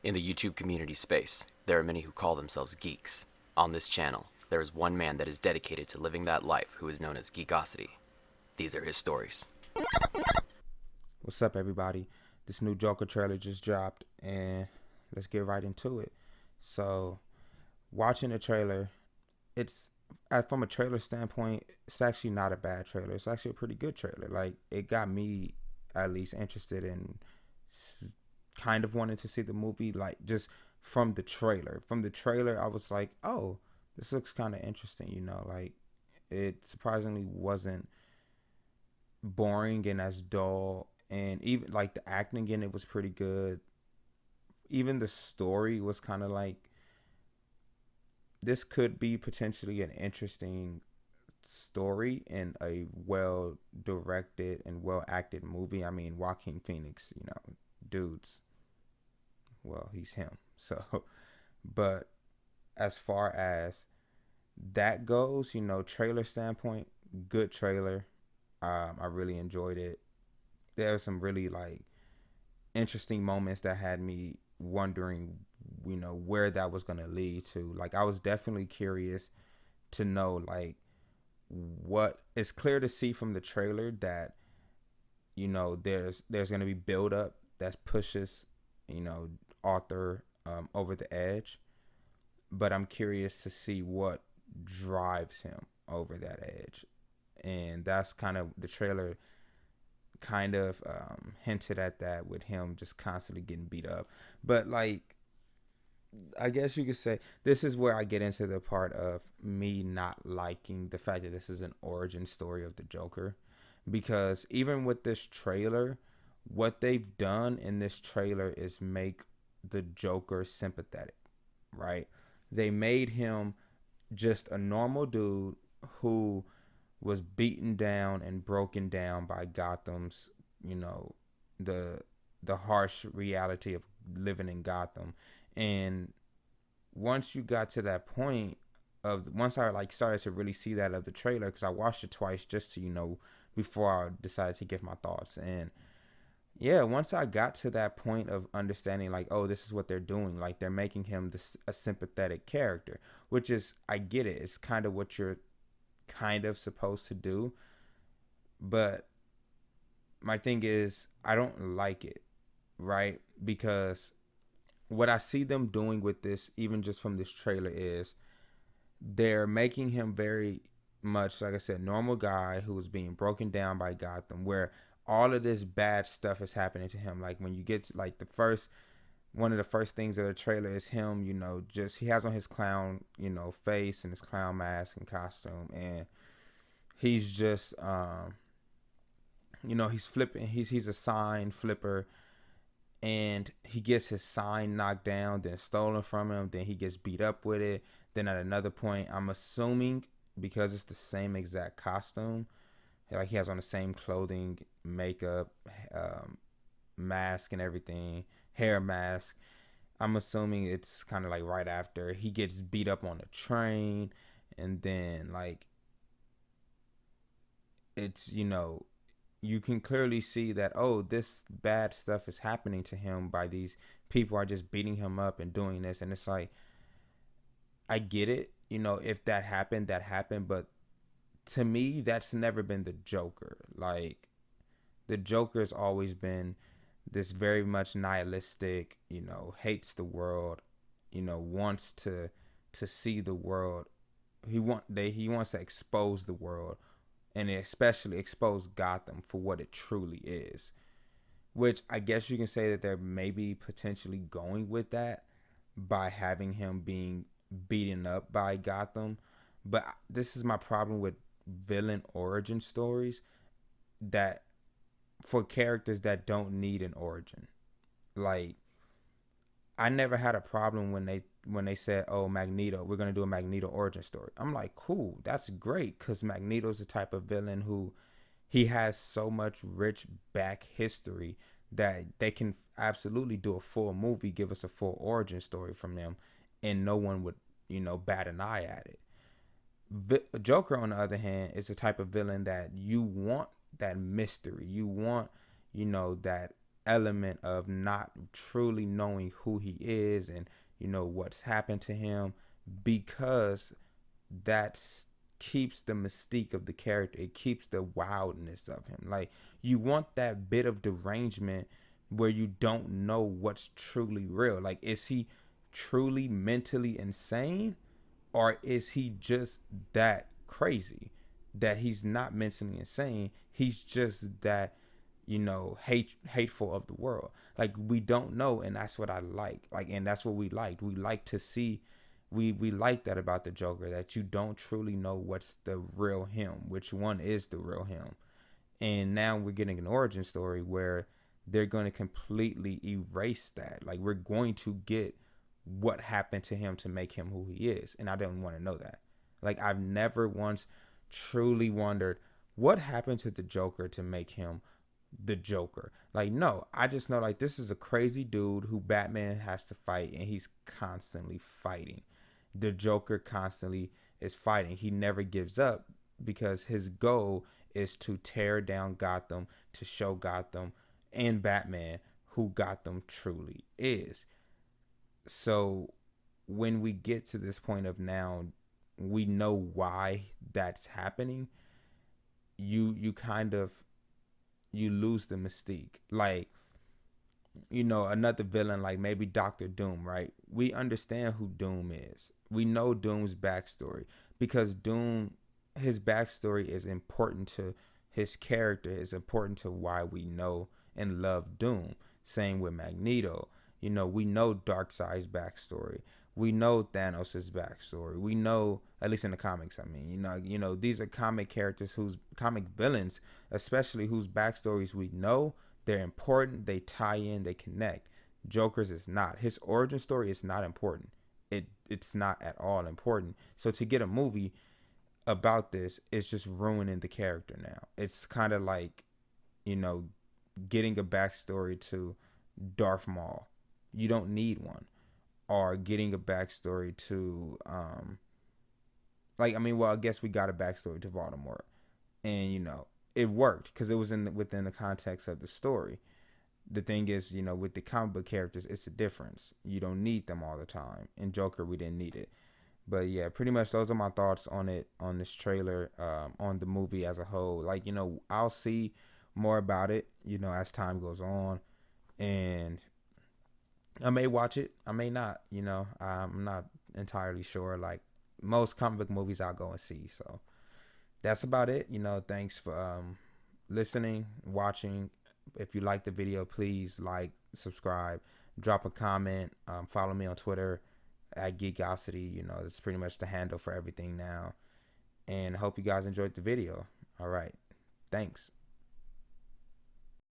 In the YouTube community space, there are many who call themselves geeks. On this channel, there is one man that is dedicated to living that life who is known as Geekosity. These are his stories. What's up, everybody? This new Joker trailer just dropped, and let's get right into it. So, watching the trailer, it's from a trailer standpoint, it's actually not a bad trailer. It's actually a pretty good trailer. Like, it got me at least interested in kind of wanting to see the movie. Like, just from the trailer. From the trailer, I was like, oh, this looks kind of interesting. Like, it surprisingly wasn't boring and as dull, and even like the acting in it was pretty good. Even the story was kind of like, this could be potentially an interesting story in a well directed and well acted movie. I mean, Joaquin Phoenix, dudes, well, he's him. So, but as far as that goes, trailer standpoint, good trailer. I really enjoyed it. There were some really like interesting moments that had me wondering, where that was gonna lead to. Like, I was definitely curious to know, like, what it's clear to see from the trailer that there's gonna be build up that pushes Arthur over the edge, but I'm curious to see what drives him over that edge. And that's kind of the trailer kind of hinted at, that with him just constantly getting beat up. But like, I guess you could say this is where I get into the part of me not liking the fact that this is an origin story of the Joker, because even with this trailer, what they've done in this trailer is make the Joker sympathetic, right? They made him just a normal dude who was beaten down and broken down by Gotham's, the harsh reality of living in Gotham. And once you got to that point once I like started to really see that of the trailer, because I watched it twice just to, before I decided to give my thoughts. And yeah, once I got to that point of understanding, like, oh, this is what they're doing, like they're making him a sympathetic character, which is, I get it, it's kind of what you're kind of supposed to do. But my thing is, I don't like it, right? Because what I see them doing with this, even just from this trailer, is they're making him very much, like I said, normal guy who's being broken down by Gotham, where all of this bad stuff is happening to him. Like, when you get to, like, one of the first things of the trailer is him, just, he has on his clown, face and his clown mask and costume, and he's just, he's flipping, he's a sign flipper, and he gets his sign knocked down, then stolen from him, then he gets beat up with it. Then at another point, I'm assuming, because it's the same exact costume, like he has on the same clothing, makeup, mask and everything, hair mask, I'm assuming it's kind of like right after he gets beat up on a train. And then, like, it's, you can clearly see that, oh, this bad stuff is happening to him by these people are just beating him up and doing this. And it's like, I get it, if that happened, that happened. But to me, that's never been the Joker. Like, the Joker's always been this very much nihilistic, hates the world, wants to see the world. He wants to expose the world, and especially expose Gotham for what it truly is. Which I guess you can say that they're maybe potentially going with that by having him being beaten up by Gotham. But this is my problem with villain origin stories, that for characters that don't need an origin. Like, I never had a problem when they said, oh, Magneto, we're going to do a Magneto origin story. I'm like, cool, that's great, because Magneto's the type of villain who, he has so much rich back history that they can absolutely do a full movie, give us a full origin story from them, and no one would, bat an eye at it. Joker, on the other hand, is the type of villain that you want that mystery. You want, that element of not truly knowing who he is and what's happened to him, because that's keeps the mystique of the character. It keeps the wildness of him. Like, you want that bit of derangement where you don't know what's truly real. Like, is he truly mentally insane, or is he just that crazy that he's not mentally insane? He's just that, hateful of the world. Like, we don't know, and that's what I like. Like, and that's what we liked. We like to see. We like that about the Joker, that you don't truly know what's the real him, which one is the real him. And now we're getting an origin story where they're going to completely erase that. Like, we're going to get what happened to him to make him who he is. And I didn't want to know that. Like, I've never once truly wondered what happened to the Joker to make him the Joker. Like, no, I just know, like, this is a crazy dude who Batman has to fight, and he's constantly fighting. The Joker constantly is fighting. He never gives up because his goal is to tear down Gotham, to show Gotham and Batman who Gotham truly is. So when we get to this point of now, we know why that's happening. You kind of, you lose the mystique. Like, another villain like maybe Doctor Doom, right? We understand who Doom is. We know Doom's backstory because Doom, his backstory is important to his character, is important to why we know and love Doom. Same with Magneto. We know Darkseid's backstory. We know Thanos' backstory. We know, at least in the comics, I mean, these are comic characters comic villains, especially whose backstories we know. They're important. They tie in. They connect. Joker's is not. His origin story is not important. It's not at all important. So to get a movie about this is just ruining the character now. It's kind of like, getting a backstory to Darth Maul. You don't need one. Or getting a backstory to, I guess we got a backstory to Voldemort. And, it worked because it was within the context of the story. The thing is, with the comic book characters, it's a difference. You don't need them all the time. In Joker, we didn't need it. But yeah, pretty much those are my thoughts on it, on this trailer, on the movie as a whole. Like, I'll see more about it, as time goes on. And I may watch it. I may not, I'm not entirely sure. Like, most comic book movies I'll go and see. So that's about it. Thanks for listening, watching. If you like the video, please like, subscribe, drop a comment, follow me on Twitter at Geekosity. That's pretty much the handle for everything now. And I hope you guys enjoyed the video. All right. Thanks.